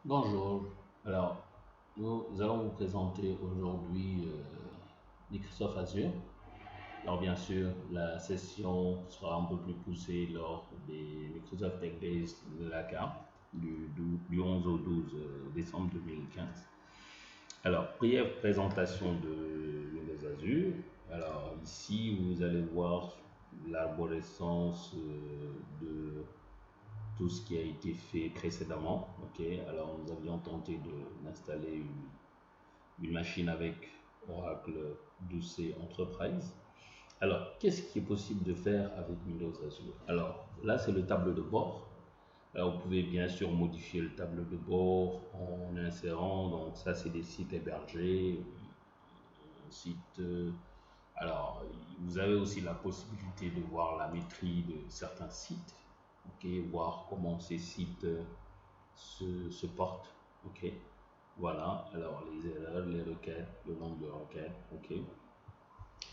Bonjour. Alors, nous allons vous présenter aujourd'hui Microsoft Azure. Alors, bien sûr, la session sera un peu plus poussée lors des Microsoft Tech Days de l'ACA du 11 au 12 décembre 2015. Alors, brève présentation de Windows Azure. Alors, ici, vous allez voir l'arborescence de tout ce qui a été fait précédemment. Ok, alors nous avions tenté d'installer une machine avec Oracle 12c Enterprise. Alors, qu'est-ce qui est possible de faire avec Windows Azure? Alors, là, c'est le tableau de bord. Alors, vous pouvez bien sûr modifier le tableau de bord en insérant, donc ça, c'est des sites hébergés, sites. Alors, vous avez aussi la possibilité de voir la maîtrise de certains sites, ok, voir comment ces sites se portent, ok. Voilà, alors les erreurs, les requêtes, le nombre de requêtes, ok.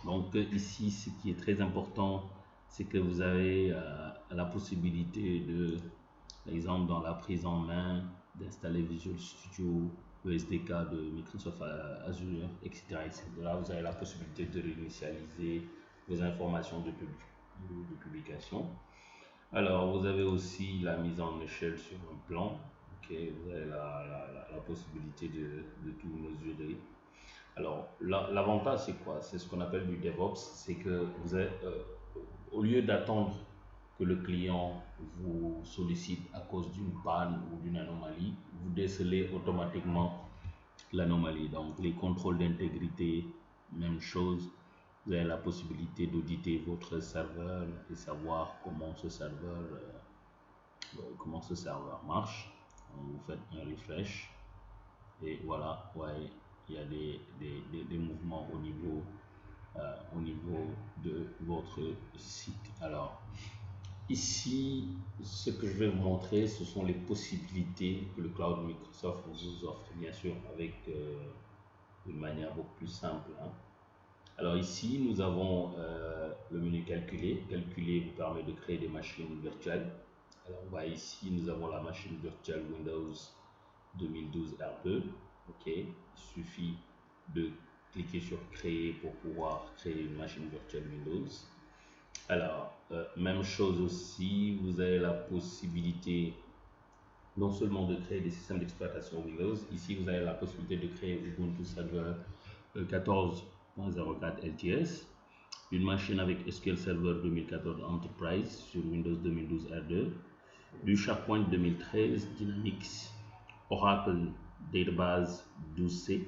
Donc ici, ce qui est très important, c'est que vous avez la possibilité de, par exemple, dans la prise en main, d'installer Visual Studio, le SDK de Microsoft Azure, etc., etc. Vous avez la possibilité de réinitialiser vos informations de publication. Alors, vous avez aussi la mise en échelle sur un plan. Ok, vous avez la possibilité de tout mesurer. Alors, l'avantage, c'est quoi? C'est ce qu'on appelle du DevOps. C'est que vous avez, au lieu d'attendre que le client vous sollicite à cause d'une panne ou d'une anomalie, vous décelez automatiquement l'anomalie. Donc, les contrôles d'intégrité, même chose. Vous avez la possibilité d'auditer votre serveur et savoir comment ce serveur marche. Vous faites un refresh et voilà, ouais, il y a des mouvements au niveau de votre site. Alors, ici, ce que je vais vous montrer, ce sont les possibilités que le cloud Microsoft vous offre, bien sûr, avec une manière beaucoup plus simple, hein. Alors ici, nous avons le menu calculer. Calculer vous permet de créer des machines virtuelles. Alors on voit ici, nous avons la machine virtuelle Windows 2012 R2. Ok, il suffit de cliquer sur créer pour pouvoir créer une machine virtuelle Windows. Alors, même chose aussi, vous avez la possibilité non seulement de créer des systèmes d'exploitation Windows, ici vous avez la possibilité de créer Ubuntu Server 14.04 LTS, une machine avec SQL Server 2014 Enterprise sur Windows 2012 R2, du SharePoint 2013 Dynamics, Oracle Database 12c,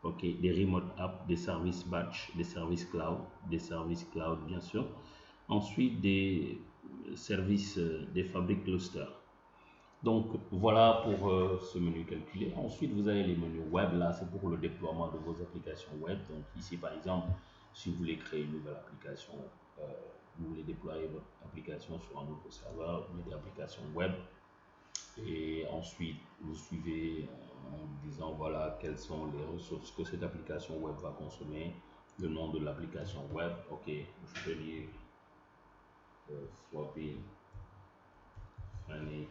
ok, des remote apps, des services batch, des services cloud bien sûr. Ensuite des services des fabriques cluster. Donc voilà pour ce menu calculé. Ensuite, vous avez les menus web. Là, c'est pour le déploiement de vos applications web. Donc ici, par exemple, si vous voulez créer une nouvelle application, euh, vous voulez déployer votre application sur un nouveau serveur, vous mettez application web. Et ensuite, vous suivez en disant voilà quelles sont les ressources que cette application web va consommer, le nom de l'application web. Ok, je peux dire Floppy, Funny,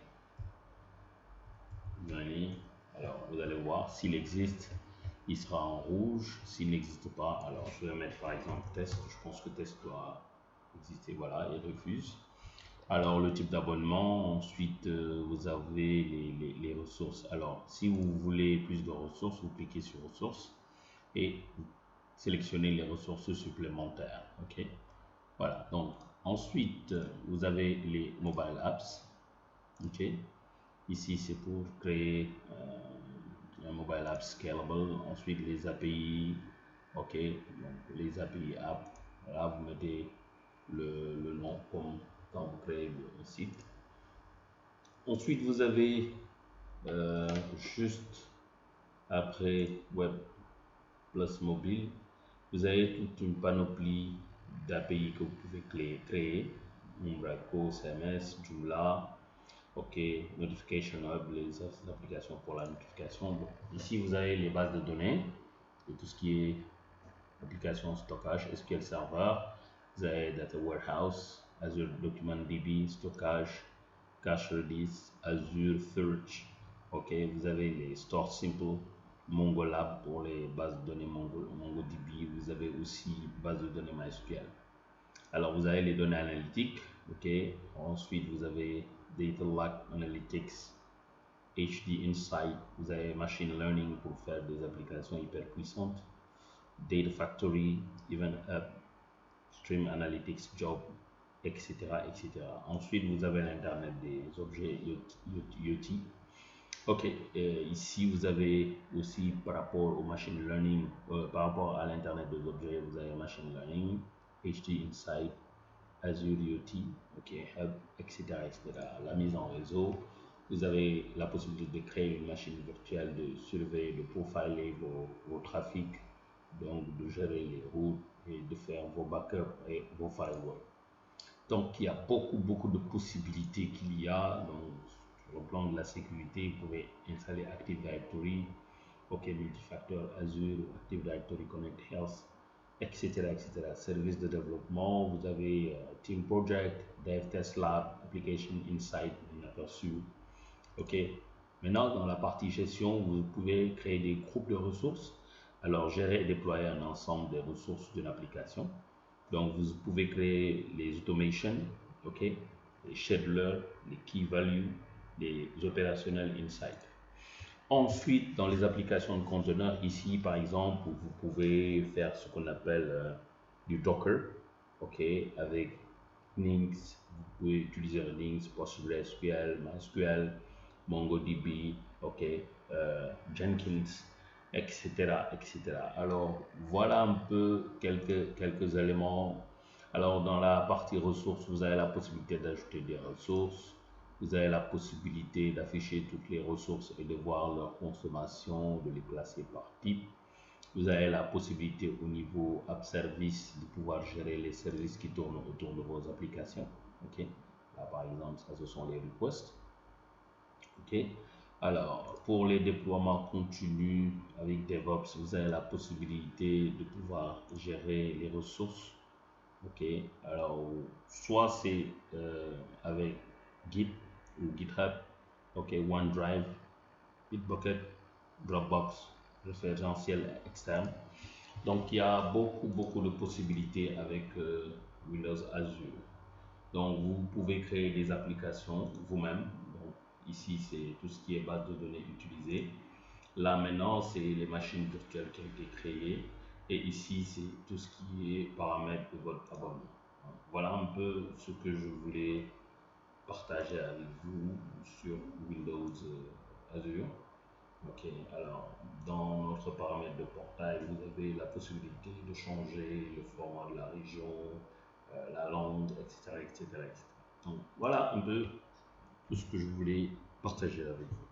Money. Alors, vous allez voir s'il existe, il sera en rouge. S'il n'existe pas, alors je vais mettre par exemple test. Je pense que test doit exister. Voilà, il refuse. Alors, le type d'abonnement. Ensuite, vous avez les ressources. Alors, si vous voulez plus de ressources, vous cliquez sur ressources et vous sélectionnez les ressources supplémentaires. OK. Voilà. Donc, ensuite, vous avez les mobile apps. OK. Ici, c'est pour créer un mobile app scalable. Ensuite, les API. OK. Donc, les API app. Là, vous mettez le nom comme quand vous créez un site. Ensuite, vous avez juste après Web plus mobile, vous avez toute une panoplie d'API que vous pouvez créer. Umbraco, CMS, Joomla, OK, Notification Hub, les applications pour la notification. Bon, ici, vous avez les bases de données et tout ce qui est application stockage, SQL Server, vous avez Data Warehouse, Azure Document DB, stockage, Cache Redis, Azure Search, Ok, vous avez les Store Simple, MongoLab pour les bases de données MongoDB. Vous avez aussi base de données MySQL. Alors, vous avez les données analytiques. Ok, ensuite, vous avez Data Lake Analytics, HD Insight. Vous avez Machine Learning pour faire des applications hyper puissantes. Data Factory, Event Hub, Stream Analytics Job, etc., etc. Ensuite, vous avez l'Internet des objets IoT. Ok, ici vous avez aussi par rapport au machine learning, par rapport à l'Internet des objets, vous avez machine learning, HD Insight, Azure IoT, ok, Hub, etc., etc. La mise en réseau, vous avez la possibilité de créer une machine virtuelle, de surveiller, de profiler vos trafics, donc de gérer les routes et de faire vos backups et vos firewalls. Donc, il y a beaucoup de possibilités qu'il y a. Donc, sur le plan de la sécurité, vous pouvez installer Active Directory, OK Multifactor, Azure, Active Directory Connect Health, etc., etc. Services de développement, vous avez Team Project, Dev Test Lab, Application Insight, un aperçu. OK. Maintenant, dans la partie gestion, vous pouvez créer des groupes de ressources. Alors, gérer et déployer un ensemble des ressources d'une application. Donc, vous pouvez créer les automations, ok, les schedulers, les key values, les opérationnels insights. Ensuite, dans les applications de conteneurs, ici, par exemple, vous pouvez faire ce qu'on appelle du Docker, ok, avec Nginx. Vous pouvez utiliser un Nginx, PostgreSQL, MySQL, MongoDB, ok, Jenkins, etc., etc. Alors, voilà un peu quelques éléments. Alors, dans la partie ressources, vous avez la possibilité d'ajouter des ressources. Vous avez la possibilité d'afficher toutes les ressources et de voir leur consommation, de les classer par type. Vous avez la possibilité au niveau App Service de pouvoir gérer les services qui tournent autour de vos applications. Ok. Là, par exemple, ça, ce sont les requests. Ok. Alors, pour les déploiements continus avec DevOps, vous avez la possibilité de pouvoir gérer les ressources. Ok. Alors, soit c'est avec Git ou GitHub, ok, OneDrive, Bitbucket, Dropbox, référentiel externe. Donc, il y a beaucoup de possibilités avec Windows Azure. Donc, vous pouvez créer des applications vous-même. Donc, ici, c'est tout ce qui est base de données utilisée. Là, maintenant, c'est les machines virtuelles qui ont été créées. Et ici, c'est tout ce qui est paramètres de votre abonnement. Voilà un peu ce que je voulais partager avec vous sur Windows Azure. Ok, alors dans notre paramètre de portail, vous avez la possibilité de changer le format de la région, la langue, etc., etc., etc. Donc voilà un peu tout ce que je voulais partager avec vous.